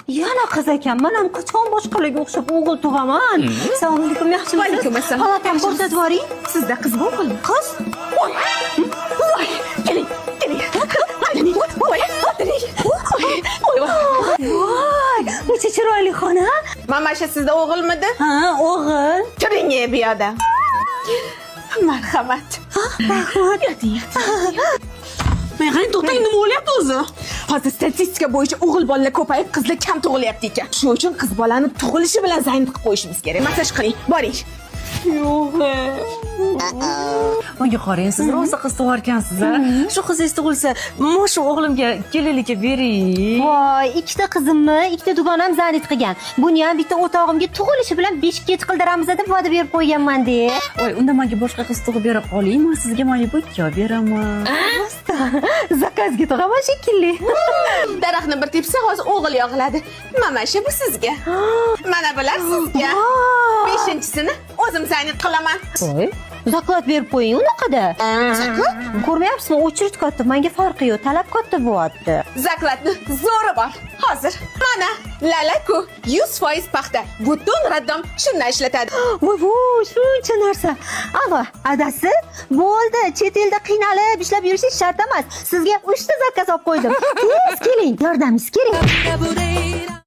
Yana qiz ekan. Men ham qachon boshqalarga o'xshab o'g'il tug'aman. Assalomu alaykum, yaxshimisiz? Vaalaykum assalom. Palatam ko'rsatib yuboring. Sizda qizmi o'g'ilmi? Qiz? Voy, keling. Voy, Necha chiroyli xona. Mamasha sizda o'g'ilmidi? Ha, o'g'il. Kiring bu yoqda. Marhamat. Rahmat. Men qarang, to'xtang, nima bo'lyapti o'zi? Hozir statistika bo'yicha o'g'il bolalar ko'payib, qizlar kam tug'ilyapti ekan. Shuning uchun qiz bolani tug'ilishi bilan zayn qilib qo'yishimiz kerak. Massaj qiling, boring. Menga qarang, siz rosa qiz tug'arkansiz a? Shu qizingiz tug'ilsa, shu o'g'limga kelinlikka bering. Voy, ikkita qizimni, ikkita dugonam zanit qilgan. Buni ham bitta o'tog'imga tug'ilishi bilan beshikka qildiramiz deb va'da berib qo'yganman-da. Voy, unda menga boshqa qiz tug'ib bera qoling, men sizga Malibu ikki olib beraman. Zakazga tug'aman shekilli. Daraxtni bir tepsa, hozir o'g'il yog'iladi. Mamasha bu sizga. Mana bular sizga. 5-chisini o'zim zayn qilaman. Voy, zakat berib qo'ying unaqada. Zakat? Ko'rmayapsizmi? O'chirt katta, menga farqi yo'q. Talab katta bo'lyapti. Zaklatni zo'ri bor. Hozir mana Lalaku 100% paxta. Butun raddom shundan ishlatadi. Voy, shuncha narsa. Ava, adasi, bo'ldi. Chet elda qiynalib ishlab yurishingiz shart emas. Sizga 3 ta zakaz olib qo'ydim. Tez keling, yordamingiz kerak.